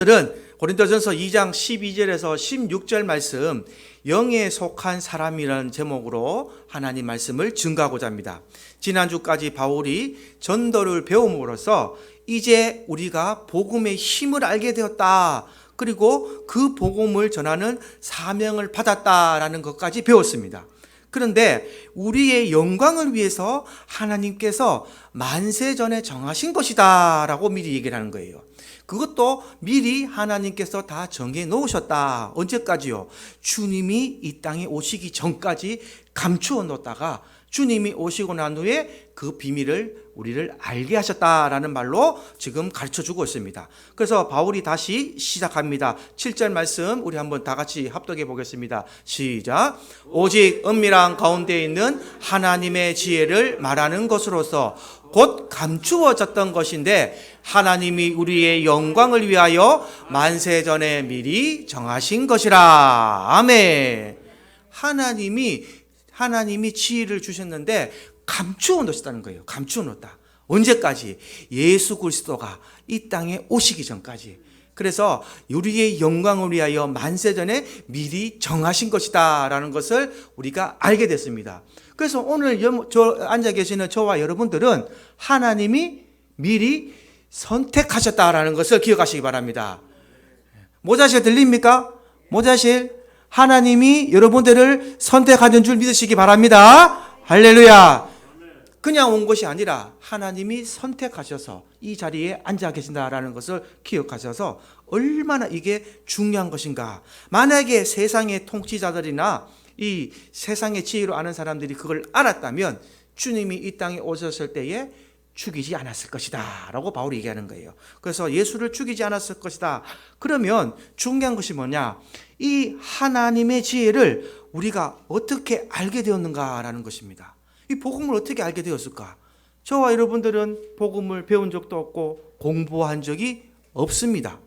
오늘은 고린도전서 2장 12절에서 16절 말씀, 영에 속한 사람이라는 제목으로 하나님 말씀을 증거하고자 합니다. 지난주까지 바울이 전도를 배움으로써 이제 우리가 복음의 힘을 알게 되었다, 그리고 그 복음을 전하는 사명을 받았다라는 것까지 배웠습니다. 그런데 우리의 영광을 위해서 하나님께서 만세 전에 정하신 것이다 라고 미리 얘기를 하는 거예요. 그것도 미리 하나님께서 다 정해 놓으셨다. 언제까지요? 주님이 이 땅에 오시기 전까지 감추어 놓다가 주님이 오시고 난 후에 그 비밀을 우리를 알게 하셨다라는 말로 지금 가르쳐주고 있습니다. 그래서 바울이 다시 시작합니다. 7절 말씀 우리 한번 다 같이 합독해 보겠습니다. 시작. 오직 은밀한 가운데 있는 하나님의 지혜를 말하는 것으로서 곧 감추어졌던 것인데 하나님이 우리의 영광을 위하여 만세 전에 미리 정하신 것이라. 아멘. 하나님이 지혜를 주셨는데 감추어 놓으셨다는 거예요. 감추어 놓았다. 언제까지? 예수 그리스도가 이 땅에 오시기 전까지. 그래서 우리의 영광을 위하여 만세 전에 미리 정하신 것이다 라는 것을 우리가 알게 됐습니다. 그래서 오늘 앉아 계시는 저와 여러분들은 하나님이 미리 선택하셨다라는 것을 기억하시기 바랍니다. 모자실 들립니까? 모자실. 하나님이 여러분들을 선택하는 줄 믿으시기 바랍니다. 할렐루야. 그냥 온 것이 아니라 하나님이 선택하셔서 이 자리에 앉아 계신다라는 것을 기억하셔서 얼마나 이게 중요한 것인가. 만약에 세상의 통치자들이나 이 세상의 지혜로 아는 사람들이 그걸 알았다면 주님이 이 땅에 오셨을 때에 죽이지 않았을 것이다 라고 바울이 얘기하는 거예요. 그래서 예수를 죽이지 않았을 것이다. 그러면 중요한 것이 뭐냐? 이 하나님의 지혜를 우리가 어떻게 알게 되었는가라는 것입니다. 이 복음을 어떻게 알게 되었을까? 저와 여러분들은 복음을 배운 적도 없고 공부한 적이 없습니다.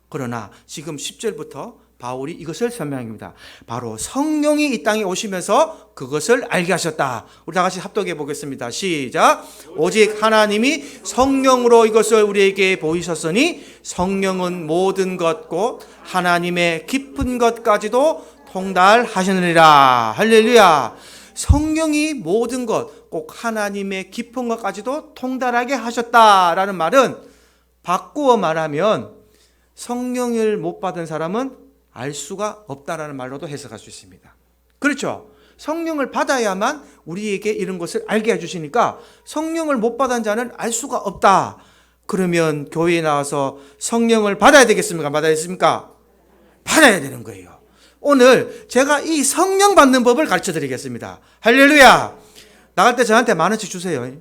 그러나 지금 10절부터 바울이 이것을 설명합니다. 바로 성령이 이 땅에 오시면서 그것을 알게 하셨다. 우리 다 같이 합독해 보겠습니다. 시작. 오직 하나님이 성령으로 이것을 우리에게 보이셨으니 성령은 모든 것 곧 하나님의 깊은 것까지도 통달하시느니라. 할렐루야. 성령이 모든 것, 꼭 하나님의 깊은 것까지도 통달하게 하셨다라는 말은 바꾸어 말하면 성령을 못 받은 사람은 알 수가 없다라는 말로도 해석할 수 있습니다. 그렇죠? 성령을 받아야만 우리에게 이런 것을 알게 해주시니까 성령을 못 받은 자는 알 수가 없다. 그러면 교회에 나와서 성령을 받아야 되겠습니까? 받아야 되겠습니까? 받아야 되는 거예요. 오늘 제가 이 성령 받는 법을 가르쳐 드리겠습니다. 할렐루야. 나갈 때 저한테 10,000원씩 주세요.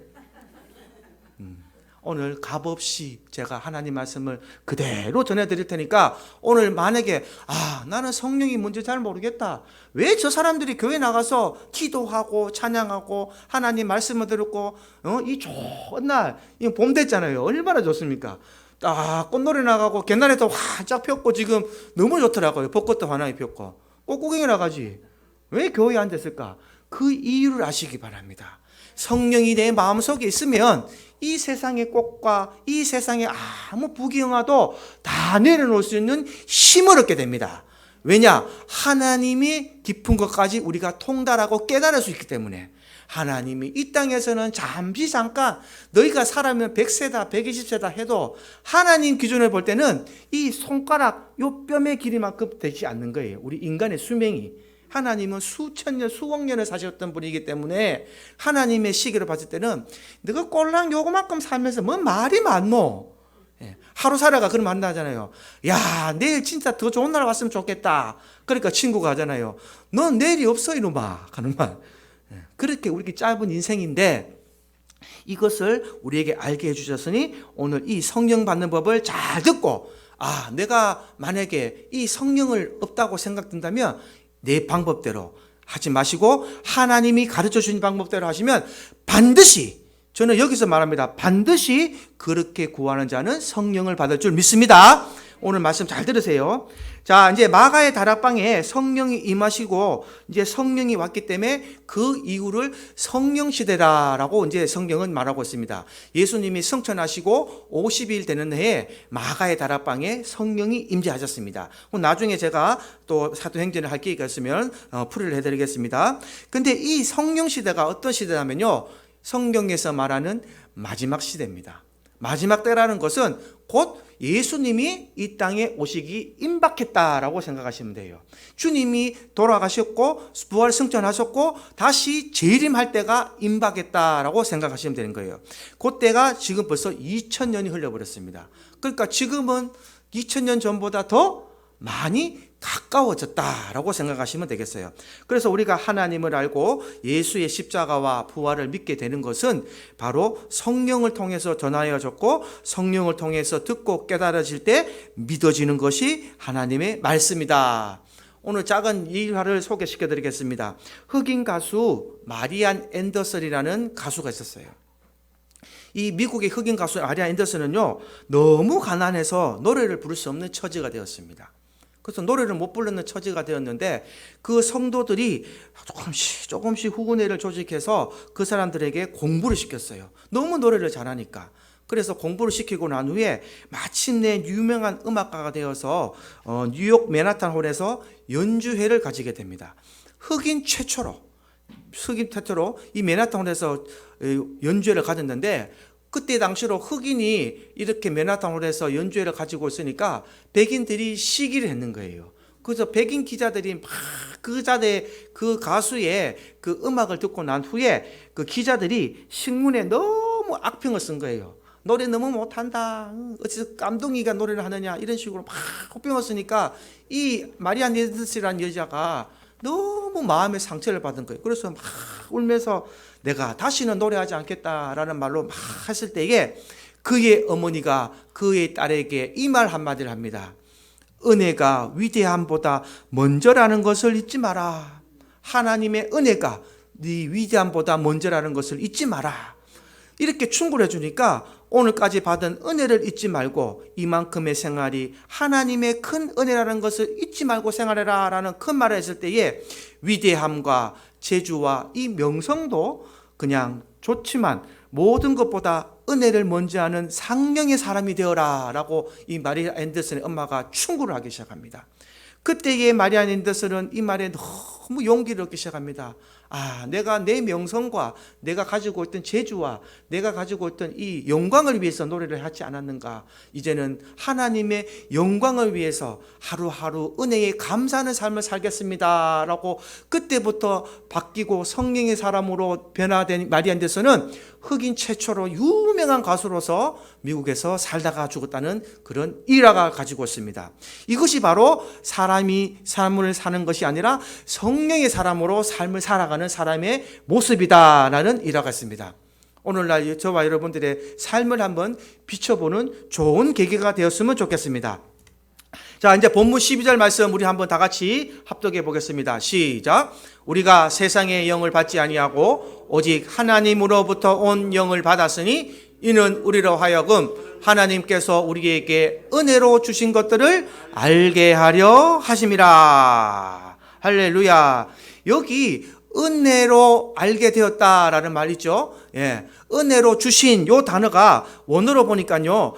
오늘 값없이 제가 하나님 말씀을 그대로 전해드릴 테니까 오늘 만약에 나는 성령이 뭔지 잘 모르겠다. 왜 저 사람들이 교회 나가서 기도하고 찬양하고 하나님 말씀을 듣고 이 좋은 날, 봄 됐잖아요. 얼마나 좋습니까? 딱 꽃놀이 나가고 개나리도 활짝 폈고 지금 너무 좋더라고요. 벚꽃도 환하게 폈고 꽃구경이 나가지. 왜 교회에 앉았을까? 그 이유를 아시기 바랍니다. 성령이 내 마음속에 있으면 이 세상의 꽃과 이 세상의 아무 부귀영화도 다 내려놓을 수 있는 힘을 얻게 됩니다. 왜냐? 하나님이 깊은 것까지 우리가 통달하고 깨달을 수 있기 때문에. 하나님이 이 땅에서는 잠깐 너희가 살아면 100세다 120세다 해도 하나님 기준을 볼 때는 이 손가락 요 뼘의 길이만큼 되지 않는 거예요. 우리 인간의 수명이. 하나님은 수천 년, 수억 년을 사셨던 분이기 때문에 하나님의 시기를 봤을 때는 너가 꼴랑 요거만큼 살면서 뭔 말이 많노? 하루 살아가 그러면 안 나잖아요. 야, 내일 진짜 더 좋은 날 왔으면 좋겠다. 그러니까 친구가 하잖아요. 넌 내일이 없어 이놈아. 하는 말. 그렇게 우리가 짧은 인생인데 이것을 우리에게 알게 해주셨으니 오늘 이 성령 받는 법을 잘 듣고 내가 만약에 이 성령을 없다고 생각된다면 내 방법대로 하지 마시고 하나님이 가르쳐 주신 방법대로 하시면 반드시, 저는 여기서 말합니다. 반드시 그렇게 구하는 자는 성령을 받을 줄 믿습니다. 오늘 말씀 잘 들으세요. 자, 이제 마가의 다락방에 성령이 임하시고 이제 성령이 왔기 때문에 그 이후를 성령 시대라라고 이제 성경은 말하고 있습니다. 예수님이 승천하시고 50일 되는 해에 마가의 다락방에 성령이 임재하셨습니다. 나중에 제가 또 사도행전을 할 계획이 있으면 풀이를 해드리겠습니다. 근데 이 성령 시대가 어떤 시대냐면요, 성경에서 말하는 마지막 시대입니다. 마지막 때라는 것은 곧 예수님이 이 땅에 오시기 임박했다라고 생각하시면 돼요. 주님이 돌아가셨고 부활 승천하셨고 다시 재림할 때가 임박했다라고 생각하시면 되는 거예요. 그때가 지금 벌써 2000년이 흘려버렸습니다. 그러니까 지금은 2000년 전보다 더 많이 가까워졌다라고 생각하시면 되겠어요. 그래서 우리가 하나님을 알고 예수의 십자가와 부활을 믿게 되는 것은 바로 성령을 통해서 전하여졌고 성령을 통해서 듣고 깨달아질 때 믿어지는 것이 하나님의 말씀이다. 오늘 작은 일화를 소개시켜 드리겠습니다. 흑인 가수 마리안 앤더슨이라는 가수가 있었어요. 이 미국의 흑인 가수 마리안 앤더슨은요, 너무 가난해서 노래를 부를 수 없는 처지가 되었습니다. 그래서 노래를 못 부르는 처지가 되었는데 그 성도들이 조금씩 후원회를 조직해서 그 사람들에게 공부를 시켰어요. 너무 노래를 잘하니까. 그래서 공부를 시키고 난 후에 마침내 유명한 음악가가 되어서 뉴욕 맨하탄 홀에서 연주회를 가지게 됩니다. 흑인 최초로 이 맨하탄 홀에서 연주회를 가졌는데, 그때 당시로 흑인이 이렇게 맨하탄 홀에서 연주회를 가지고 있으니까 백인들이 시기를 했는 거예요. 그래서 백인 기자들이 막 그 가수의 그 음악을 듣고 난 후에 그 기자들이 신문에 너무 악평을 쓴 거예요. 노래 너무 못한다. 어째서 깜둥이가 노래를 하느냐. 이런 식으로 막 혹평을 쓰니까 이 마리안 앤더슨이라는 여자가 너무 마음의 상처를 받은 거예요. 그래서 막 울면서 내가 다시는 노래하지 않겠다라는 말로 막 했을 때에 그의 어머니가 그의 딸에게 이 말 한마디를 합니다. 은혜가 위대함보다 먼저라는 것을 잊지 마라. 하나님의 은혜가 네 위대함보다 먼저라는 것을 잊지 마라. 이렇게 충고를 해주니까 오늘까지 받은 은혜를 잊지 말고 이만큼의 생활이 하나님의 큰 은혜라는 것을 잊지 말고 생활해라 라는 큰 말을 했을 때에 위대함과 재주와 이 명성도 그냥 좋지만 모든 것보다 은혜를 먼저 하는 상령의 사람이 되어라 라고 이 마리안 앤더슨의 엄마가 충고를 하기 시작합니다. 그때의 마리안 앤더슨은 이 말에 너무 용기를 얻기 시작합니다. 내가 내 명성과 내가 가지고 있던 재주와 내가 가지고 있던 이 영광을 위해서 노래를 하지 않았는가. 이제는 하나님의 영광을 위해서 하루하루 은혜에 감사하는 삶을 살겠습니다 라고 그때부터 바뀌고 성령의 사람으로 변화된 마리안 앤더슨은 흑인 최초로 유명한 가수로서 미국에서 살다가 죽었다는 그런 일화가 가지고 있습니다. 이것이 바로 사람이 삶을 사는 것이 아니라 성령의 사람으로 삶을 살아가는 사람의 모습이다라는 일화가 있습니다. 오늘날 저와 여러분들의 삶을 한번 비춰보는 좋은 계기가 되었으면 좋겠습니다. 자, 이제 본문 12절 말씀 우리 한번 다 같이 합독해 보겠습니다. 시작. 우리가 세상의 영을 받지 아니하고 오직 하나님으로부터 온 영을 받았으니 이는 우리로 하여금 하나님께서 우리에게 은혜로 주신 것들을 알게 하려 하심이라. 할렐루야. 여기 은혜로 알게 되었다라는 말이죠. 예, 은혜로 주신 요 단어가 원어로 보니까요,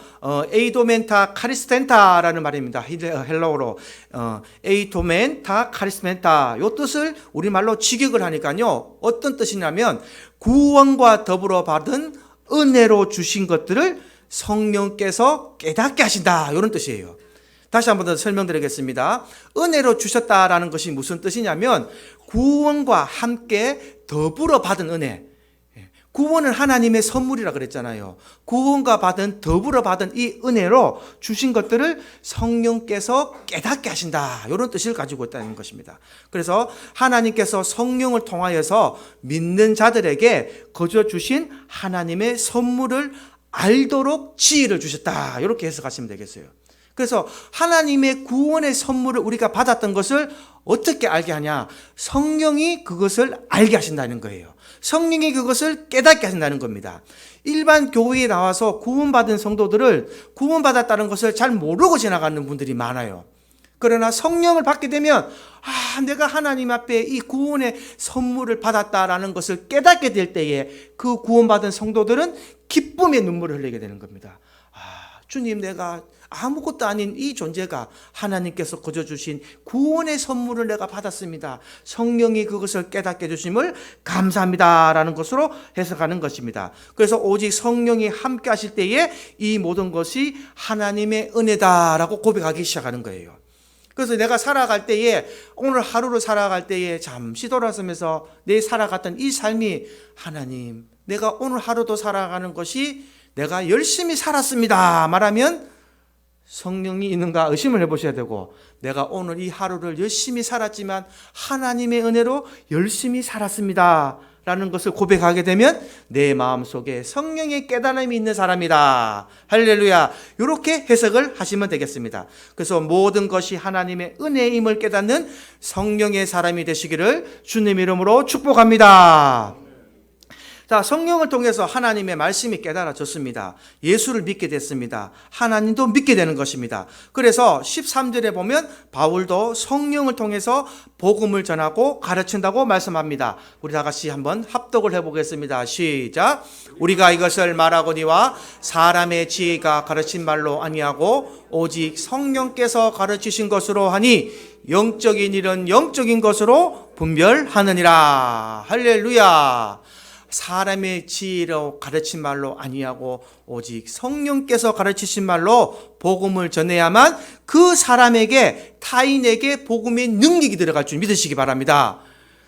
에이도멘타 카리스텐타라는 말입니다. 헬라어로 에이도멘타 카리스멘타 요 뜻을 우리말로 직역을 하니까요, 어떤 뜻이냐면 구원과 더불어 받은 은혜로 주신 것들을 성령께서 깨닫게 하신다, 이런 뜻이에요. 다시 한 번 더 설명드리겠습니다. 은혜로 주셨다라는 것이 무슨 뜻이냐면 구원과 함께 더불어 받은 은혜. 구원은 하나님의 선물이라 그랬잖아요. 구원과 받은 더불어 받은 이 은혜로 주신 것들을 성령께서 깨닫게 하신다, 이런 뜻을 가지고 있다는 것입니다. 그래서 하나님께서 성령을 통하여서 믿는 자들에게 거저 주신 하나님의 선물을 알도록 지혜를 주셨다, 이렇게 해석하시면 되겠어요. 그래서 하나님의 구원의 선물을 우리가 받았던 것을 어떻게 알게 하냐? 성령이 그것을 알게 하신다는 거예요. 성령이 그것을 깨닫게 하신다는 겁니다. 일반 교회에 나와서 구원받은 성도들을 구원받았다는 것을 잘 모르고 지나가는 분들이 많아요. 그러나 성령을 받게 되면 내가 하나님 앞에 이 구원의 선물을 받았다라는 것을 깨닫게 될 때에 그 구원받은 성도들은 기쁨의 눈물을 흘리게 되는 겁니다. 주님, 내가 아무것도 아닌 이 존재가 하나님께서 거저 주신 구원의 선물을 내가 받았습니다. 성령이 그것을 깨닫게 해주심을 감사합니다라는 것으로 해석하는 것입니다. 그래서 오직 성령이 함께 하실 때에 이 모든 것이 하나님의 은혜다라고 고백하기 시작하는 거예요. 그래서 내가 살아갈 때에, 오늘 하루를 살아갈 때에 잠시 돌아서면서 내 살아갔던 이 삶이, 하나님, 내가 오늘 하루도 살아가는 것이 내가 열심히 살았습니다 말하면 성령이 있는가 의심을 해보셔야 되고, 내가 오늘 이 하루를 열심히 살았지만 하나님의 은혜로 열심히 살았습니다 라는 것을 고백하게 되면 내 마음속에 성령의 깨달음이 있는 사람이다. 할렐루야. 이렇게 해석을 하시면 되겠습니다. 그래서 모든 것이 하나님의 은혜임을 깨닫는 성령의 사람이 되시기를 주님 이름으로 축복합니다. 자, 성령을 통해서 하나님의 말씀이 깨달아졌습니다. 예수를 믿게 됐습니다. 하나님도 믿게 되는 것입니다. 그래서 13절에 보면 바울도 성령을 통해서 복음을 전하고 가르친다고 말씀합니다. 우리 다 같이 한번 합독을 해보겠습니다. 시작. 우리가 이것을 말하거니와 사람의 지혜가 가르친 말로 아니하고 오직 성령께서 가르치신 것으로 하니 영적인 일은 영적인 것으로 분별하느니라. 할렐루야. 사람의 지혜로 가르친 말로 아니하고 오직 성령께서 가르치신 말로 복음을 전해야만 그 사람에게, 타인에게 복음의 능력이 들어갈 줄 믿으시기 바랍니다.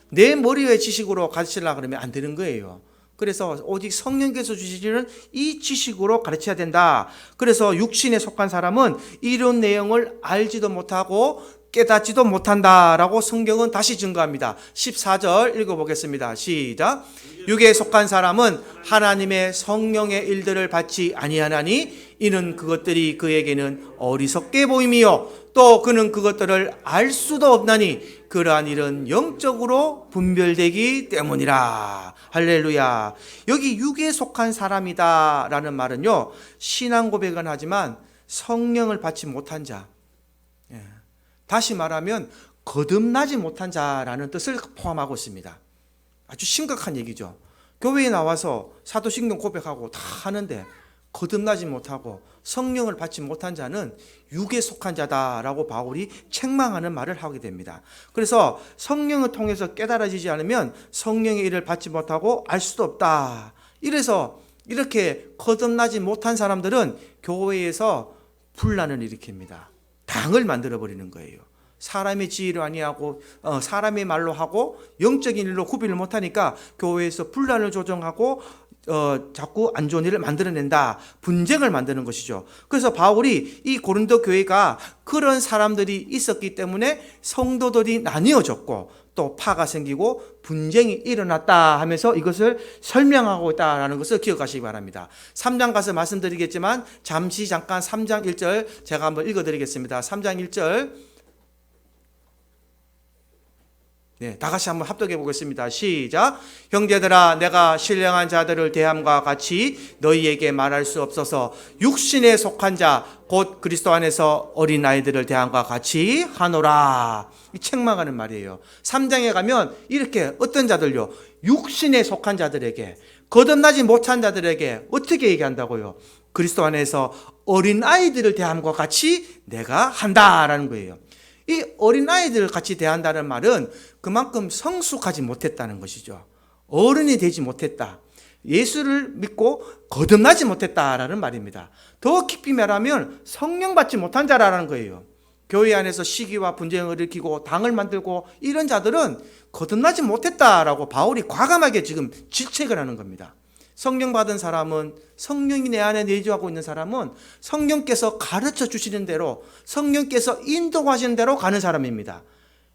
내 머리의 지식으로 가르치려고 그러면 안 되는 거예요. 그래서 오직 성령께서 주시는 이 지식으로 가르쳐야 된다. 그래서 육신에 속한 사람은 이런 내용을 알지도 못하고 깨닫지도 못한다라고 성경은 다시 증거합니다. 14절 읽어보겠습니다. 시작. 육에 속한 사람은 하나님의 성령의 일들을 받지 아니하나니 이는 그것들이 그에게는 어리석게 보임이요 또 그는 그것들을 알 수도 없나니 그러한 일은 영적으로 분별되기 때문이라. 할렐루야. 여기 육에 속한 사람이다 라는 말은요, 신앙 고백은 하지만 성령을 받지 못한 자, 다시 말하면 거듭나지 못한 자라는 뜻을 포함하고 있습니다. 아주 심각한 얘기죠. 교회에 나와서 사도신경 고백하고 다 하는데 거듭나지 못하고 성령을 받지 못한 자는 육에 속한 자다라고 바울이 책망하는 말을 하게 됩니다. 그래서 성령을 통해서 깨달아지지 않으면 성령의 일을 받지 못하고 알 수도 없다. 이래서 이렇게 거듭나지 못한 사람들은 교회에서 분란을 일으킵니다. 당을 만들어버리는 거예요. 사람의 지혜로 아니하고 사람의 말로 하고 영적인 일로 구별을 못하니까 교회에서 분란을 조정하고 자꾸 안 좋은 일을 만들어낸다. 분쟁을 만드는 것이죠. 그래서 바울이 이 고린도 교회가 그런 사람들이 있었기 때문에 성도들이 나뉘어졌고 또 파가 생기고 분쟁이 일어났다 하면서 이것을 설명하고 있다는 것을 기억하시기 바랍니다. 3장 가서 말씀드리겠지만 잠시 잠깐 3장 1절 제가 한번 읽어드리겠습니다. 3장 1절 다 같이 한번 합독해 보겠습니다. 시작. 형제들아, 내가 신령한 자들을 대함과 같이 너희에게 말할 수 없어서 육신에 속한 자 곧 그리스도 안에서 어린아이들을 대함과 같이 하노라. 이 책망하는 말이에요. 3장에 가면 이렇게 어떤 자들요, 육신에 속한 자들에게, 거듭나지 못한 자들에게 어떻게 얘기한다고요? 그리스도 안에서 어린아이들을 대함과 같이 내가 한다라는 거예요. 이 어린아이들을 같이 대한다는 말은 그만큼 성숙하지 못했다는 것이죠. 어른이 되지 못했다. 예수를 믿고 거듭나지 못했다라는 말입니다. 더 깊이 말하면 성령 받지 못한 자라는 거예요. 교회 안에서 시기와 분쟁을 일으키고 당을 만들고 이런 자들은 거듭나지 못했다라고 바울이 과감하게 지금 질책을 하는 겁니다. 성령 받은 사람은, 성령이 내 안에 내주하고 있는 사람은 성령께서 가르쳐 주시는 대로, 성령께서 인도하시는 대로 가는 사람입니다.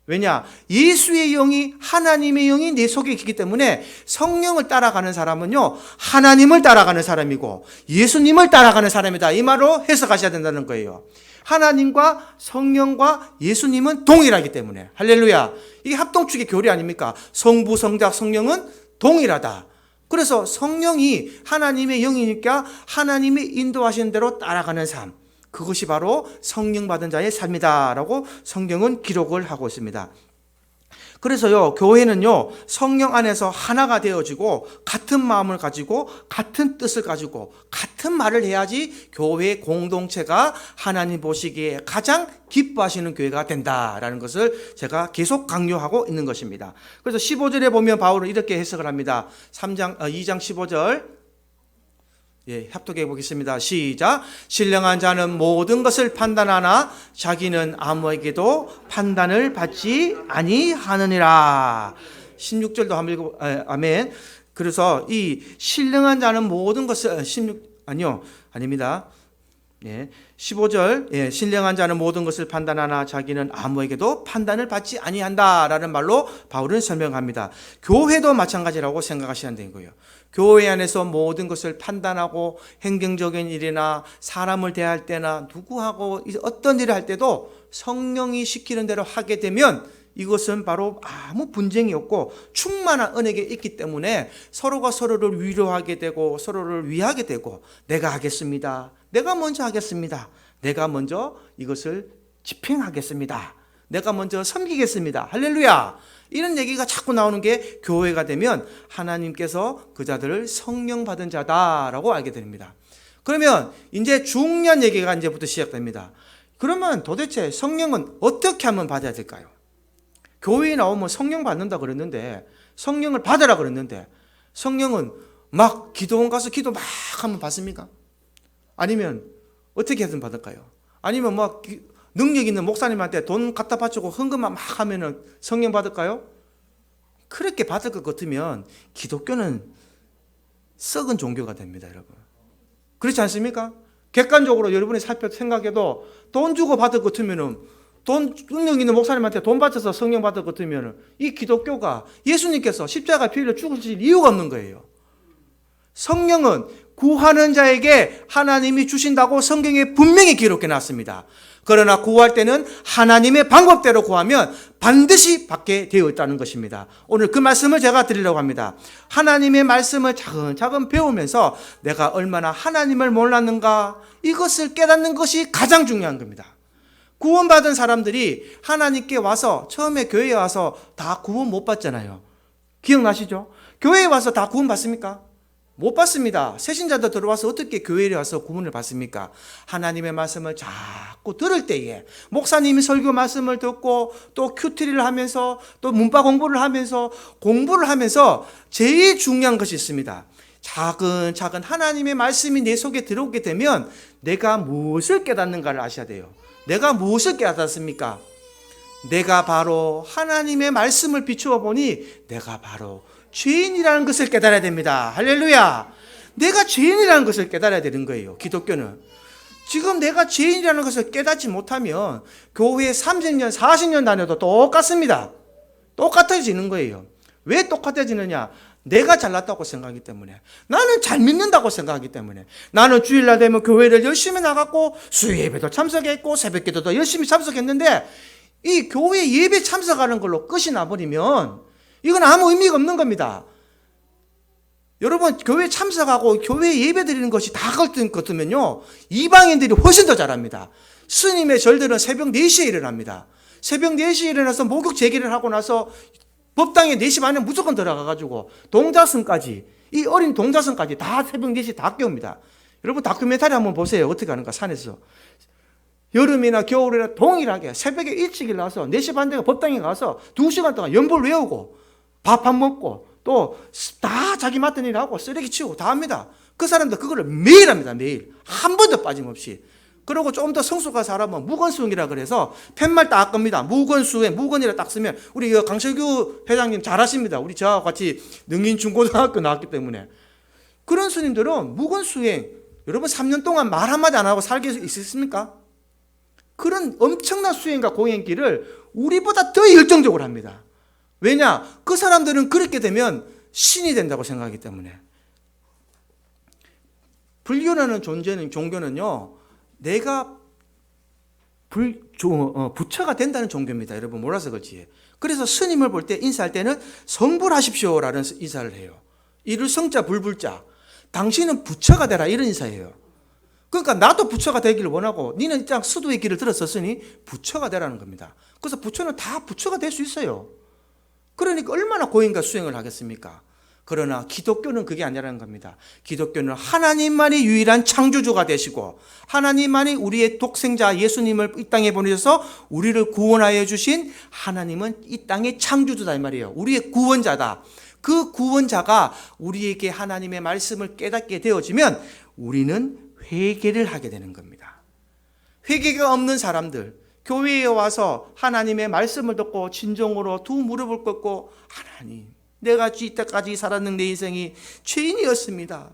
왜냐? 예수의 영이, 하나님의 영이 내 속에 있기 때문에 성령을 따라가는 사람은요, 하나님을 따라가는 사람이고 예수님을 따라가는 사람이다. 이 말로 해석하셔야 된다는 거예요. 하나님과 성령과 예수님은 동일하기 때문에. 할렐루야. 이게 합동축의 교리 아닙니까? 성부, 성자, 성령은 동일하다. 그래서 성령이 하나님의 영이니까 하나님이 인도하시는 대로 따라가는 삶. 그것이 바로 성령 받은 자의 삶이다라고 성경은 기록을 하고 있습니다. 그래서요, 교회는요, 성령 안에서 하나가 되어지고 같은 마음을 가지고 같은 뜻을 가지고 같은 말을 해야지 교회 공동체가 하나님 보시기에 가장 기뻐하시는 교회가 된다라는 것을 제가 계속 강조하고 있는 것입니다. 그래서 15절에 보면 바울은 이렇게 해석을 합니다. 2장 15절. 합독해 보겠습니다. 시작. 신령한 자는 모든 것을 판단하나 자기는 아무에게도 판단을 받지 아니하느니라. 16절도 한번 읽어. 아멘. 그래서 이 신령한 자는 모든 것을 16 아닙니다. 15절. 신령한 자는 모든 것을 판단하나 자기는 아무에게도 판단을 받지 아니한다라는 말로 바울은 설명합니다. 교회도 마찬가지라고 생각하시면 되는 거예요. 교회 안에서 모든 것을 판단하고 행정적인 일이나 사람을 대할 때나 누구하고 어떤 일을 할 때도 성령이 시키는 대로 하게 되면 이것은 바로 아무 분쟁이 없고 충만한 은혜가 있기 때문에 서로가 서로를 위로하게 되고 서로를 위하게 되고 내가 하겠습니다. 내가 먼저 하겠습니다. 내가 먼저 이것을 집행하겠습니다. 내가 먼저 섬기겠습니다. 할렐루야. 이런 얘기가 자꾸 나오는 게 교회가 되면 하나님께서 그 자들을 성령 받은 자다라고 알게 됩니다. 그러면 이제 중요한 얘기가 이제부터 시작됩니다. 그러면 도대체 성령은 어떻게 하면 받아야 될까요? 교회에 나오면 성령 받는다 그랬는데 성령을 받으라 그랬는데 성령은 막 기도원 가서 기도 막 하면 받습니까? 아니면 어떻게 해서 받을까요? 아니면 막 능력 있는 목사님한테 돈 갖다 바치고 헌금만 막 하면은 성령 받을까요? 그렇게 받을 것 같으면 기독교는 썩은 종교가 됩니다, 여러분. 그렇지 않습니까? 객관적으로 여러분이 생각해도 돈 주고 받을 것 같으면은 능력 있는 목사님한테 돈 바쳐서 성령 받을 것 같으면은 이 기독교가 예수님께서 십자가 피 흘려 죽으실 이유가 없는 거예요. 성령은 구하는 자에게 하나님이 주신다고 성경에 분명히 기록해 놨습니다. 그러나 구할 때는 하나님의 방법대로 구하면 반드시 받게 되어 있다는 것입니다. 오늘 그 말씀을 제가 드리려고 합니다. 하나님의 말씀을 차근차근 배우면서 내가 얼마나 하나님을 몰랐는가 이것을 깨닫는 것이 가장 중요한 겁니다. 구원받은 사람들이 하나님께 와서 처음에 교회에 와서 다 구원 못 받잖아요. 기억나시죠? 교회에 와서 다 구원 받습니까? 못 받습니다. 새신자들 들어와서 어떻게 교회에 와서 구원을 받습니까? 하나님의 말씀을 자꾸 들을 때에 목사님이 설교 말씀을 듣고 또 큐티를 하면서 또 문파 공부를 하면서 제일 중요한 것이 있습니다. 차근차근 하나님의 말씀이 내 속에 들어오게 되면 내가 무엇을 깨닫는가를 아셔야 돼요. 내가 무엇을 깨닫습니까? 내가 바로 하나님의 말씀을 비추어 보니 내가 바로 죄인이라는 것을 깨달아야 됩니다. 할렐루야. 내가 죄인이라는 것을 깨달아야 되는 거예요. 기독교는. 지금 내가 죄인이라는 것을 깨닫지 못하면 교회에 30년, 40년 다녀도 똑같습니다. 똑같아지는 거예요. 왜 똑같아지느냐? 내가 잘났다고 생각하기 때문에, 나는 잘 믿는다고 생각하기 때문에, 나는 주일날 되면 교회를 열심히 나갔고 수요예배도 참석했고 새벽기도도 열심히 참석했는데 이 교회 예배 참석하는 걸로 끝이 나버리면 이건 아무 의미가 없는 겁니다. 여러분, 교회 참석하고 교회 예배 드리는 것이 다 같으면요 이방인들이 훨씬 더 잘합니다. 스님의 절들은 새벽 4시에 일어납니다. 새벽 4시에 일어나서 목욕 제기를 하고 나서 법당에 4시 반에 무조건 들어가가지고 동자승까지, 이 어린 동자승까지 다 새벽 4시 다 깨웁니다. 여러분 다큐멘터리 한번 보세요. 어떻게 하는가 산에서. 여름이나 겨울이나 동일하게 새벽에 일찍 일어나서 4시 반 되고 법당에 가서 2시간 동안 연볼 외우고 밥 한 먹고 또 다 자기 맡은 일 하고 쓰레기 치우고 다 합니다. 그 사람들 그거를 매일 합니다. 매일. 한 번도 빠짐없이. 그리고 좀 더 성숙한 사람은 무건수행이라 그래서 팻말 딱 겁니다. 무건수행, 무건이라 딱 쓰면 우리 강철규 회장님 잘하십니다. 우리 저와 같이 능인중고등학교 나왔기 때문에. 그런 스님들은 무건수행, 여러분 3년 동안 말 한마디 안 하고 살게 있었습니까? 그런 엄청난 수행과 공행길을 우리보다 더 열정적으로 합니다. 왜냐? 그 사람들은 그렇게 되면 신이 된다고 생각하기 때문에. 불교라는 종교는요, 내가 부처가 된다는 종교입니다. 여러분 몰라서 그렇지. 그래서 스님을 볼 때 인사할 때는 성불하십시오라는 인사를 해요. 이를 성자 불불자. 당신은 부처가 되라 이런 인사예요. 그러니까 나도 부처가 되기를 원하고 니는 이 땅 수도의 길을 들었었으니 부처가 되라는 겁니다. 그래서 부처는 다 부처가 될 수 있어요. 그러니까 얼마나 고인과 수행을 하겠습니까? 그러나 기독교는 그게 아니라는 겁니다. 기독교는 하나님만이 유일한 창조주가 되시고 하나님만이 우리의 독생자 예수님을 이 땅에 보내셔서 우리를 구원하여 주신 하나님은 이 땅의 창조주다 이 말이에요. 우리의 구원자다. 그 구원자가 우리에게 하나님의 말씀을 깨닫게 되어지면 우리는 회개를 하게 되는 겁니다. 회개가 없는 사람들, 교회에 와서 하나님의 말씀을 듣고 진정으로 두 무릎을 꿇고 하나님, 내가 이때까지 살았는 내 인생이 죄인이었습니다.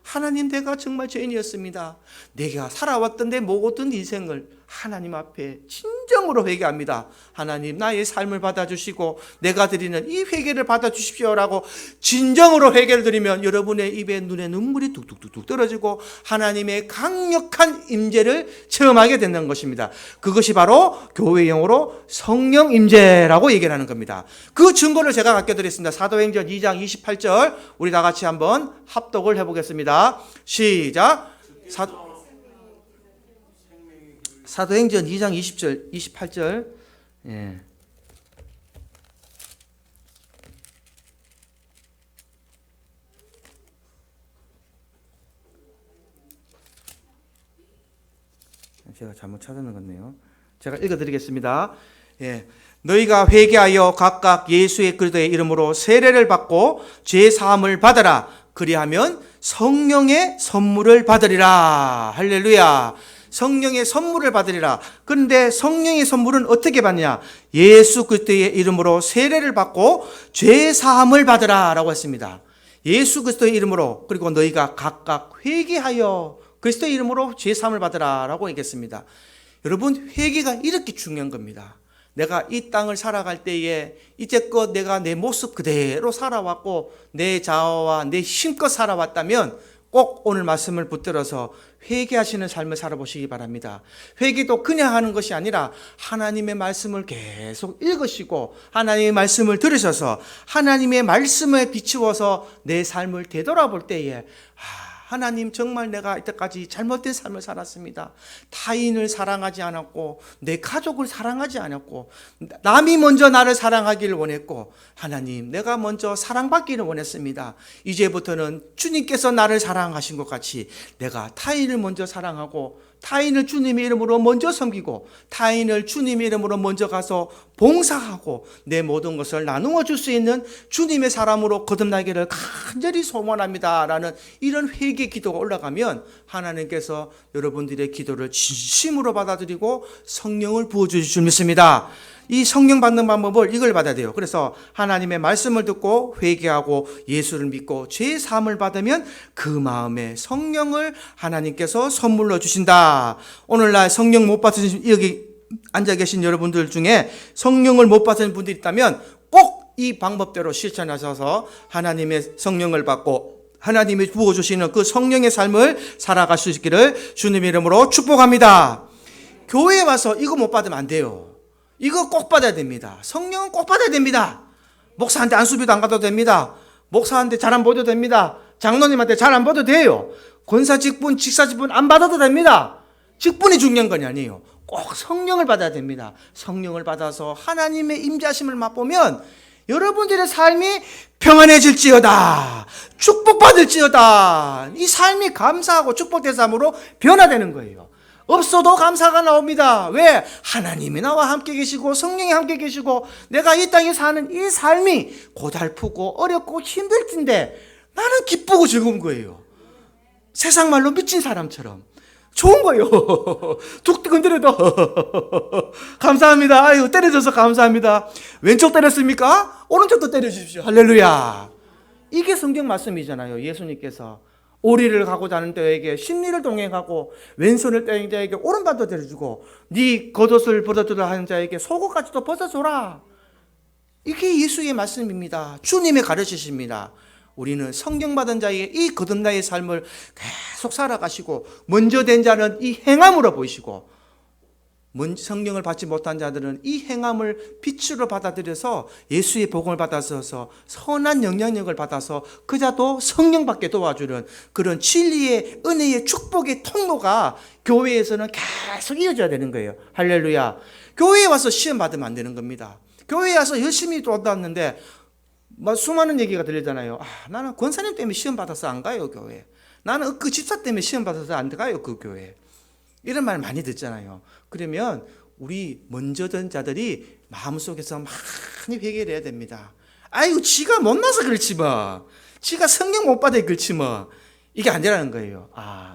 하나님, 내가 정말 죄인이었습니다. 내가 살아왔던 내 모든 인생을 하나님 앞에 진정으로 회개합니다. 하나님, 나의 삶을 받아주시고 내가 드리는 이 회개를 받아주십시오라고 진정으로 회개를 드리면 여러분의 입에 눈에 눈물이 뚝뚝뚝뚝 떨어지고 하나님의 강력한 임재를 체험하게 된다는 것입니다. 그것이 바로 교회 용어로 성령 임재라고 얘기를 하는 겁니다. 그 증거를 제가 갖게 드렸습니다. 사도행전 2장 28절 우리 다 같이 한번 합독을 해보겠습니다. 시작. 사도행전 2장 20절, 28절. 예. 제가 잘못 찾아놓은 건데요. 제가 읽어드리겠습니다. 예. 너희가 회개하여 각각 예수의 그리스도의 이름으로 세례를 받고 죄 사함을 받아라. 그리하면 성령의 선물을 받으리라. 할렐루야. 성령의 선물을 받으리라. 그런데 성령의 선물은 어떻게 받냐? 예수 그리스도의 이름으로 세례를 받고 죄 사함을 받으라 라고 했습니다. 예수 그리스도의 이름으로, 그리고 너희가 각각 회개하여 그리스도의 이름으로 죄 사함을 받으라 라고 얘기했습니다. 여러분, 회개가 이렇게 중요한 겁니다. 내가 이 땅을 살아갈 때에 이제껏 내가 내 모습 그대로 살아왔고 내 자아와 내 힘껏 살아왔다면 꼭 오늘 말씀을 붙들어서 회개하시는 삶을 살아보시기 바랍니다. 회개도 그냥 하는 것이 아니라 하나님의 말씀을 계속 읽으시고 하나님의 말씀을 들으셔서 하나님의 말씀에 비추어서 내 삶을 되돌아볼 때에 하나님, 정말 내가 이때까지 잘못된 삶을 살았습니다. 타인을 사랑하지 않았고 내 가족을 사랑하지 않았고 남이 먼저 나를 사랑하기를 원했고 하나님, 내가 먼저 사랑받기를 원했습니다. 이제부터는 주님께서 나를 사랑하신 것 같이 내가 타인을 먼저 사랑하고 타인을 주님의 이름으로 먼저 섬기고 타인을 주님의 이름으로 먼저 가서 봉사하고 내 모든 것을 나누어 줄 수 있는 주님의 사람으로 거듭나기를 간절히 소원합니다 라는 이런 회개 기도가 올라가면 하나님께서 여러분들의 기도를 진심으로 받아들이고 성령을 부어주실 줄 믿습니다. 이 성령 받는 방법을 이걸 받아야 돼요. 그래서 하나님의 말씀을 듣고 회개하고 예수를 믿고 죄 사함을 받으면 그 마음에 성령을 하나님께서 선물로 주신다. 오늘날 성령 못 받으신, 여기 앉아 계신 여러분들 중에 성령을 못 받은 분들이 있다면 꼭 이 방법대로 실천하셔서 하나님의 성령을 받고 하나님이 부어주시는 그 성령의 삶을 살아갈 수 있기를 주님의 이름으로 축복합니다. 교회에 와서 이거 못 받으면 안 돼요. 이거 꼭 받아야 됩니다. 성령은 꼭 받아야 됩니다. 목사한테 안수비도 안 가도 됩니다. 목사한테 잘 안 보도 됩니다. 장로님한테 잘 안 보도 돼요. 권사 직분, 직사 직분 안 받아도 됩니다. 직분이 중요한 건 아니에요. 꼭 성령을 받아야 됩니다. 성령을 받아서 하나님의 임재하심을 맛보면 여러분들의 삶이 평안해질지어다, 축복받을지어다, 이 삶이 감사하고 축복된 삶으로 변화되는 거예요. 없어도 감사가 나옵니다. 왜? 하나님이 나와 함께 계시고 성령이 함께 계시고 내가 이 땅에 사는 이 삶이 고달프고 어렵고 힘들 텐데 나는 기쁘고 즐거운 거예요. 세상 말로 미친 사람처럼 좋은 거예요. 툭 건드려도 감사합니다. 아유, 때려줘서 감사합니다. 왼쪽 때렸습니까? 오른쪽도 때려주십시오. 할렐루야. 이게 성경 말씀이잖아요. 예수님께서 오리를 가고자 하는 자에게 십리를 동행하고 왼손을 떼는 자에게 오른발도 때려주고 네 겉옷을 벗어주라 하는 자에게 속옷까지도 벗어줘라. 이게 예수의 말씀입니다. 주님의 가르치십니다. 우리는 성령 받은 자의 이 거듭나의 삶을 계속 살아가시고 먼저 된 자는 이 행함으로 보이시고 성령을 받지 못한 자들은 이 행함을 빛으로 받아들여서 예수의 복음을 받아서 선한 영향력을 받아서 그자도 성령 받게 도와주는 그런 진리의 은혜의 축복의 통로가 교회에서는 계속 이어져야 되는 거예요. 할렐루야. 교회에 와서 시험 받으면 안 되는 겁니다. 교회에 와서 열심히 도왔는데 수많은 얘기가 들리잖아요. 나는 권사님 때문에 시험 받아서 안 가요, 교회. 나는 그 집사 때문에 시험 받아서 안 가요, 그 교회. 이런 말 많이 듣잖아요. 그러면 우리 먼저 든 자들이 마음속에서 많이 회개를 해야 됩니다. 아이고, 지가 못나서 그렇지 뭐. 지가 성령 못 받아 그렇지 뭐. 이게 아니라는 거예요.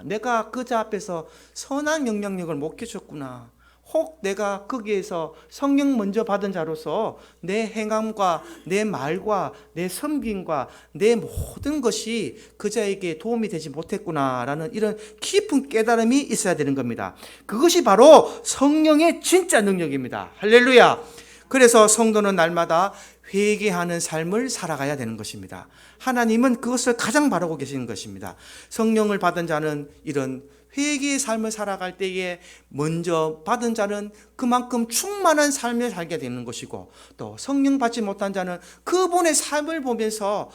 내가 그자 앞에서 선한 영향력을 못 끼쳤구나. 혹 내가 거기에서 성령 먼저 받은 자로서 내 행함과 내 말과 내 섬김과 내 모든 것이 그자에게 도움이 되지 못했구나라는 이런 깊은 깨달음이 있어야 되는 겁니다. 그것이 바로 성령의 진짜 능력입니다. 할렐루야. 그래서 성도는 날마다 회개하는 삶을 살아가야 되는 것입니다. 하나님은 그것을 가장 바라고 계시는 것입니다. 성령을 받은 자는 이런 회개의 삶을 살아갈 때에 먼저 받은 자는 그만큼 충만한 삶을 살게 되는 것이고, 또 성령 받지 못한 자는 그분의 삶을 보면서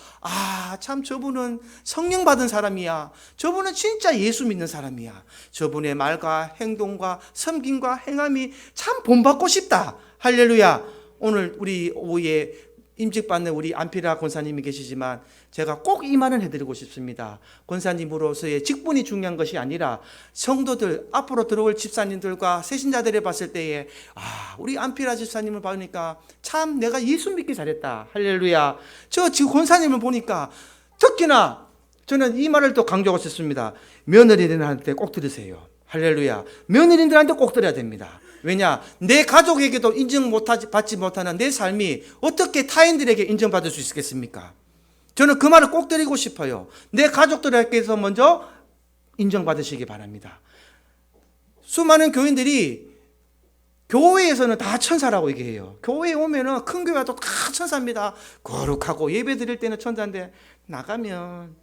참 저분은 성령 받은 사람이야. 저분은 진짜 예수 믿는 사람이야. 저분의 말과 행동과 섬김과 행함이 참 본받고 싶다. 할렐루야. 오늘 우리 오후에 임직받는 우리 안피라 권사님이 계시지만 제가 꼭 이 말은 해드리고 싶습니다. 권사님으로서의 직분이 중요한 것이 아니라 성도들, 앞으로 들어올 집사님들과 세신자들을 봤을 때에 우리 안피라 집사님을 보니까 참 내가 예수 믿기 잘했다. 할렐루야. 저 지금 권사님을 보니까 특히나 저는 이 말을 또 강조하고 싶습니다. 며느리들한테 꼭 들으세요. 할렐루야. 며느리들한테 꼭 들어야 됩니다. 왜냐? 내 가족에게도 받지 못하는 내 삶이 어떻게 타인들에게 인정받을 수 있겠습니까? 저는 그 말을 꼭 드리고 싶어요. 내 가족들에게서 먼저 인정받으시기 바랍니다. 수많은 교인들이 교회에서는 다 천사라고 얘기해요. 교회에 오면은 큰 교회 와도 다 천사입니다. 거룩하고 예배 드릴 때는 천사인데 나가면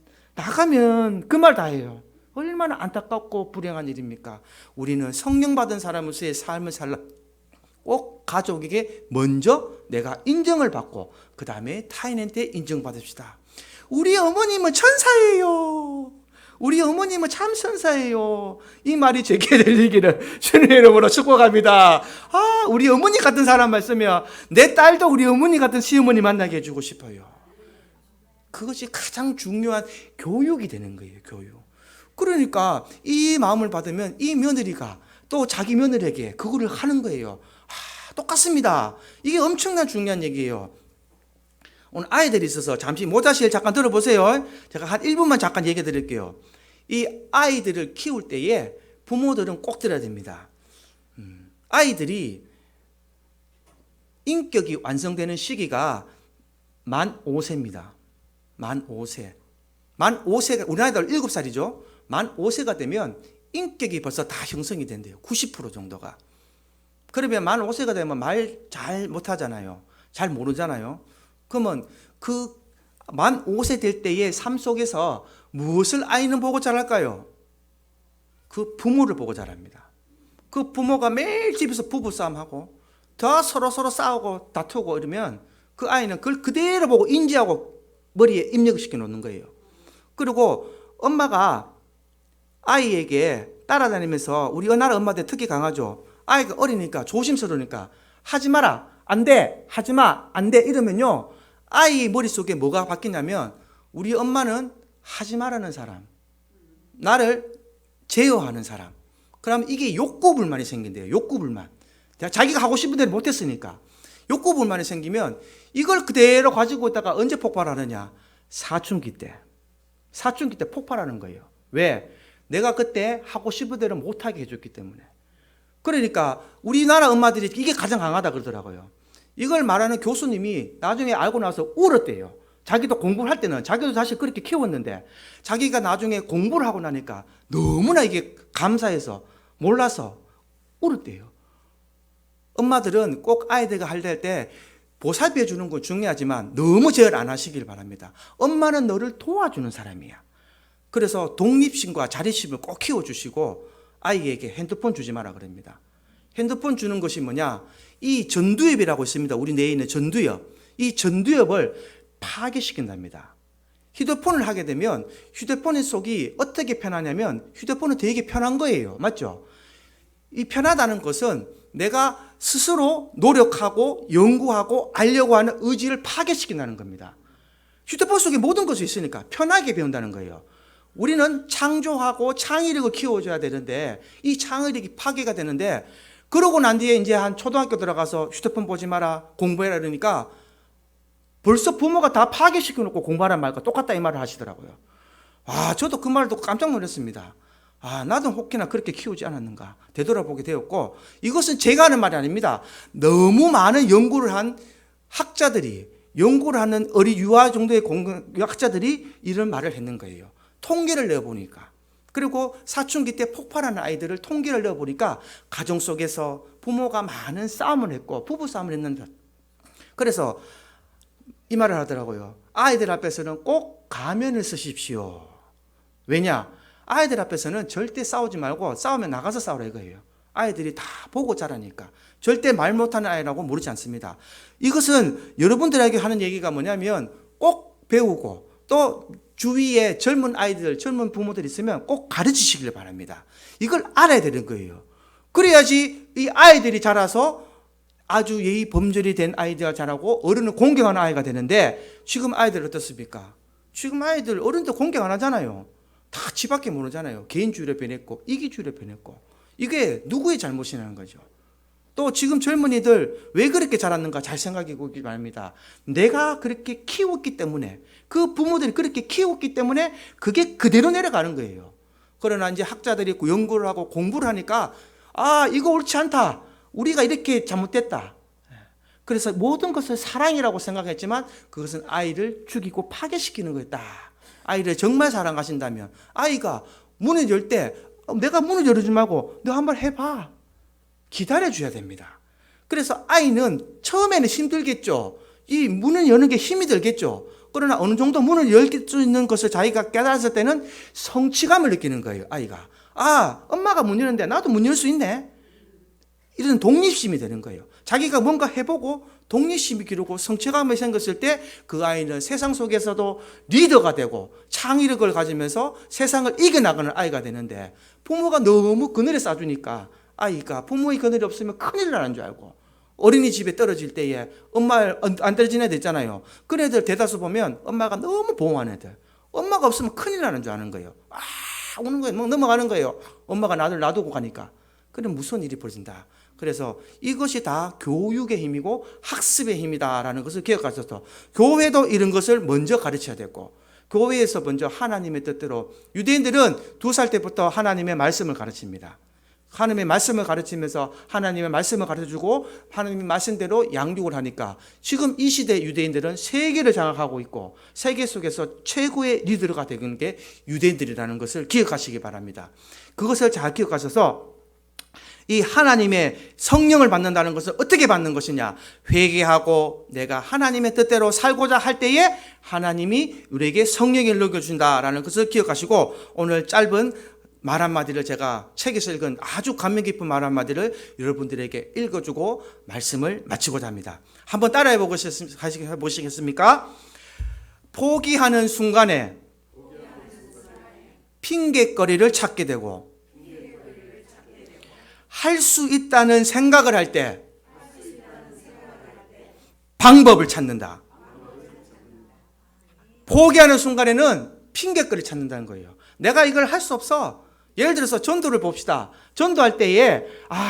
그 말 다 해요. 얼마나 안타깝고 불행한 일입니까? 우리는 성령 받은 사람으로서의 삶을 살라 꼭 가족에게 먼저 내가 인정을 받고 그 다음에 타인한테 인정받읍시다. 우리 어머님은 천사예요. 우리 어머님은 참 천사예요. 이 말이 제게 들리기를 주님의 이름으로 축복합니다. 우리 어머니 같은 사람 말씀이야. 내 딸도 우리 어머니 같은 시어머니 만나게 해주고 싶어요. 그것이 가장 중요한 교육이 되는 거예요. 교육. 그러니까 이 마음을 받으면 이 며느리가 또 자기 며느리에게 그거를 하는 거예요. 똑같습니다. 이게 엄청난 중요한 얘기예요. 오늘 아이들이 있어서 잠시 모자실 잠깐 들어보세요. 제가 한 1분만 잠깐 얘기해 드릴게요. 이 아이들을 키울 때에 부모들은 꼭 들어야 됩니다. 아이들이 인격이 완성되는 시기가 만 5세입니다. 만 5세. 만 5세가, 우리 아이들 7살이죠. 만 5세가 되면 인격이 벌써 다 형성이 된대요. 90% 정도가. 그러면 만 5세가 되면 말 잘 못하잖아요. 잘 모르잖아요. 그러면 그 만 5세 될 때의 삶 속에서 무엇을 아이는 보고 자랄까요? 그 부모를 보고 자랍니다. 그 부모가 매일 집에서 부부싸움하고 더 서로 싸우고 다투고 이러면 그 아이는 그걸 그대로 보고 인지하고 머리에 입력시켜 놓는 거예요. 그리고 엄마가 아이에게 따라다니면서, 우리 나라 엄마들 특히 강하죠. 아이가 어리니까 조심스러우니까 하지 마라, 안 돼, 하지 마, 안 돼 이러면요, 아이 머릿속에 뭐가 바뀌냐면 우리 엄마는 하지 말라는 사람, 나를 제어하는 사람. 그러면 이게 욕구불만이 생긴대요. 욕구불만. 자기가 하고 싶은 대로 못했으니까. 욕구불만이 생기면 이걸 그대로 가지고 있다가 언제 폭발하느냐? 사춘기 때 폭발하는 거예요. 왜? 내가 그때 하고 싶은 대로 못하게 해줬기 때문에. 그러니까 우리나라 엄마들이 이게 가장 강하다 그러더라고요. 이걸 말하는 교수님이 나중에 알고 나서 울었대요. 자기도 공부를 할 때는 자기도 사실 그렇게 키웠는데 자기가 나중에 공부를 하고 나니까 너무나 이게 감사해서 몰라서 울었대요. 엄마들은 꼭 아이들과 할 때 보살펴 주는 건 중요하지만 너무 제어를 안 하시길 바랍니다. 엄마는 너를 도와주는 사람이야. 그래서 독립심과 자립심을 꼭 키워주시고 아이에게 핸드폰 주지 마라 그럽니다. 핸드폰 주는 것이 뭐냐? 이 전두엽이라고 있습니다. 우리 뇌에 있는 전두엽. 이 전두엽을 파괴시킨답니다. 휴대폰을 하게 되면 휴대폰의 속이 어떻게 편하냐면 휴대폰은 되게 편한 거예요. 맞죠? 이 편하다는 것은 내가 스스로 노력하고 연구하고 알려고 하는 의지를 파괴시킨다는 겁니다. 휴대폰 속에 모든 것이 있으니까 편하게 배운다는 거예요. 우리는 창조하고 창의력을 키워줘야 되는데 이 창의력이 파괴가 되는데 그러고 난 뒤에 이제 한 초등학교 들어가서 휴대폰 보지 마라 공부해라 그러니까 벌써 부모가 다 파괴시켜 놓고 공부하란 말과 똑같다 이 말을 하시더라고요. 저도 그 말을 듣고 깜짝 놀랐습니다. 나도 혹시나 그렇게 키우지 않았는가 되돌아보게 되었고 이것은 제가 하는 말이 아닙니다. 너무 많은 연구를 한 학자들이 연구를 하는 어리 유아 정도의 학자들이 이런 말을 했는 거예요. 통계를 내어보니까 그리고 사춘기 때 폭발하는 아이들을 통계를 내어보니까 가정 속에서 부모가 많은 싸움을 했고 부부싸움을 했는데 그래서 이 말을 하더라고요. 아이들 앞에서는 꼭 가면을 쓰십시오. 왜냐? 아이들 앞에서는 절대 싸우지 말고 싸우면 나가서 싸우라 이거예요. 아이들이 다 보고 자라니까. 절대 말 못하는 아이라고 모르지 않습니다. 이것은 여러분들에게 하는 얘기가 뭐냐면 꼭 배우고 또 주위에 젊은 아이들, 젊은 부모들 있으면 꼭 가르치시길 바랍니다. 이걸 알아야 되는 거예요. 그래야지 이 아이들이 자라서 아주 예의 범절이 된 아이들이 자라고 어른을 공경하는 아이가 되는데 지금 아이들 어떻습니까? 지금 아이들 어른들 공경 안 하잖아요. 다 지밖에 모르잖아요. 개인주의로 변했고 이기주의로 변했고 이게 누구의 잘못이냐는 거죠. 또 지금 젊은이들 왜 그렇게 자랐는가 잘 생각해 보기 바랍니다. 내가 그렇게 키웠기 때문에 그 부모들이 그렇게 키웠기 때문에 그게 그대로 내려가는 거예요. 그러나 이제 학자들이 있고 연구를 하고 공부를 하니까 이거 옳지 않다. 우리가 이렇게 잘못됐다. 그래서 모든 것을 사랑이라고 생각했지만 그것은 아이를 죽이고 파괴시키는 거였다. 아이를 정말 사랑하신다면 아이가 문을 열 때 내가 문을 열어주지 말고 너 한번 해봐. 기다려줘야 됩니다. 그래서 아이는 처음에는 힘들겠죠. 이 문을 여는 게 힘이 들겠죠. 그러나 어느 정도 문을 열 수 있는 것을 자기가 깨달았을 때는 성취감을 느끼는 거예요. 아이가 엄마가 문 여는데 나도 문 열 수 있네. 이런 독립심이 되는 거예요. 자기가 뭔가 해보고 독립심이 기르고 성취감이 생겼을 때 그 아이는 세상 속에서도 리더가 되고 창의력을 가지면서 세상을 이겨나가는 아이가 되는데 부모가 너무 그늘에 싸주니까 아이가 부모의 그늘이 없으면 큰일 나는 줄 알고 어린이집에 떨어질 때에 엄마 안 떨어진 애들 있잖아요. 그런 애들 대다수 보면 엄마가 너무 보호하는 애들. 엄마가 없으면 큰일 나는 줄 아는 거예요. 오는 거예요. 막 넘어가는 거예요. 엄마가 나를 놔두고 가니까. 그럼 무슨 일이 벌어진다. 그래서 이것이 다 교육의 힘이고 학습의 힘이다라는 것을 기억하셔서 교회도 이런 것을 먼저 가르쳐야 되고 교회에서 먼저 하나님의 뜻대로 유대인들은 2살 때부터 하나님의 말씀을 가르칩니다. 하나님의 말씀을 가르치면서 하나님의 말씀을 가르쳐주고 하나님의 말씀대로 양육을 하니까 지금 이 시대 유대인들은 세계를 장악하고 있고 세계 속에서 최고의 리더가 되는 게 유대인들이라는 것을 기억하시기 바랍니다. 그것을 잘 기억하셔서 이 하나님의 성령을 받는다는 것을 어떻게 받는 것이냐? 회개하고 내가 하나님의 뜻대로 살고자 할 때에 하나님이 우리에게 성령을 녹여준다라는 것을 기억하시고 오늘 짧은 말 한마디를 제가 책에서 읽은 아주 감명 깊은 말 한마디를 여러분들에게 읽어주고 말씀을 마치고자 합니다. 한번 따라해 보시겠습니까? 포기하는 순간에 핑계거리를 찾게 되고 할 수 있다는 생각을 할 때 방법을 찾는다. 포기하는 순간에는 핑계거리 찾는다는 거예요. 내가 이걸 할 수 없어. 예를 들어서 전도를 봅시다. 전도할 때에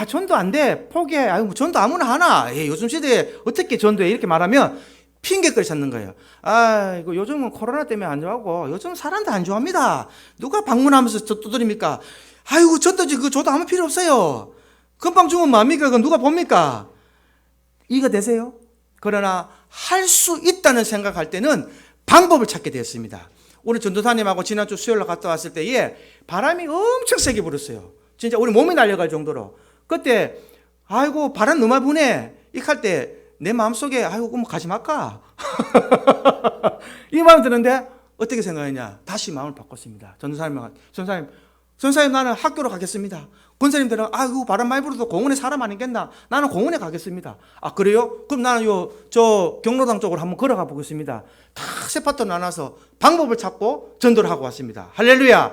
전도 안 돼. 포기해. 전도 아무나 하나. 요즘 시대에 어떻게 전도해. 이렇게 말하면 핑계거리 찾는 거예요. 이거 요즘은 코로나 때문에 안 좋아하고 요즘 사람도 안 좋아합니다. 누가 방문하면서 두드립니까? 전도지 저도 아무 필요 없어요. 금방 죽으면 뭐합니까? 그건 누가 봅니까? 이해가 되세요? 그러나 할 수 있다는 생각할 때는 방법을 찾게 되었습니다. 우리 전도사님하고 지난주 수요일날 갔다 왔을 때에 바람이 엄청 세게 불었어요. 진짜 우리 몸이 날려갈 정도로. 그때 바람 너무 부네. 이렇게 할 때 내 마음속에 그럼 가지 말까? 이 마음 드는데 어떻게 생각했냐? 다시 마음을 바꿨습니다. 전도사님 선생님 나는 학교로 가겠습니다. 권사님들은 아이고 바람 많이 불어도 공원에 사람 아니겠나? 나는 공원에 가겠습니다. 아 그래요? 그럼 나는 저 경로당 쪽으로 한번 걸어가 보겠습니다. 다 세 파트 나눠서 방법을 찾고 전도를 하고 왔습니다. 할렐루야.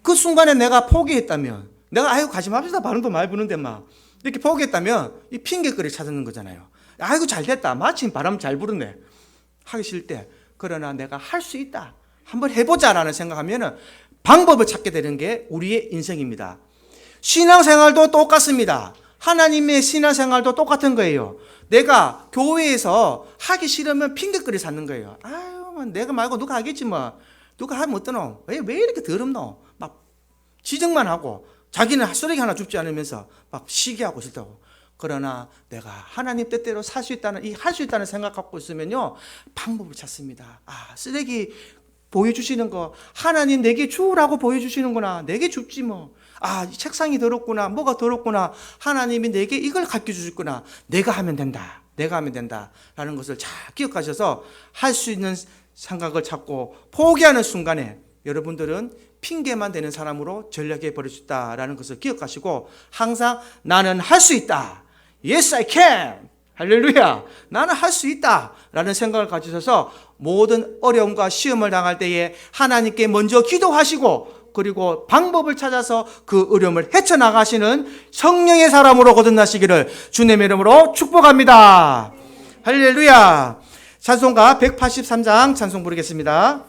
그 순간에 내가 포기했다면, 내가 아이고 가지 맙시다 바람도 많이 부는데 막 이렇게 포기했다면 이 핑계거리 찾는 거잖아요. 아이고 잘 됐다. 마침 바람 잘 부르네. 하기 싫을 때, 그러나 내가 할 수 있다. 한번 해보자라는 생각하면은 방법을 찾게 되는 게 우리의 인생입니다. 신앙생활도 똑같습니다. 하나님의 신앙생활도 똑같은 거예요. 내가 교회에서 하기 싫으면 핑계거리 찾는 거예요. 아유, 내가 말고 누가 하겠지 뭐. 누가 하면 어떠노? 왜 이렇게 더럽노? 막 지적만 하고 자기는 쓰레기 하나 줍지 않으면서 막 시기하고 싫다고. 그러나 내가 하나님 뜻대로 살 수 있다는, 할 수 있다는 생각 갖고 있으면요, 방법을 찾습니다. 아, 쓰레기 보여주시는 거, 하나님 내게 주우라고 보여주시는구나. 내게 줍지 뭐. 아, 책상이 더럽구나. 뭐가 더럽구나. 하나님이 내게 이걸 가르쳐 주셨구나. 내가 하면 된다. 내가 하면 된다. 라는 것을 잘 기억하셔서 할 수 있는 생각을 찾고 포기하는 순간에 여러분들은 핑계만 대는 사람으로 전락해 버릴 수 있다라는 것을 기억하시고 항상 나는 할 수 있다. Yes, I can. 할렐루야. 나는 할 수 있다. 라는 생각을 가지셔서 모든 어려움과 시험을 당할 때에 하나님께 먼저 기도하시고 그리고 방법을 찾아서 그 어려움을 헤쳐나가시는 성령의 사람으로 거듭나시기를 주님의 이름으로 축복합니다. 할렐루야. 찬송가 183장 찬송 부르겠습니다.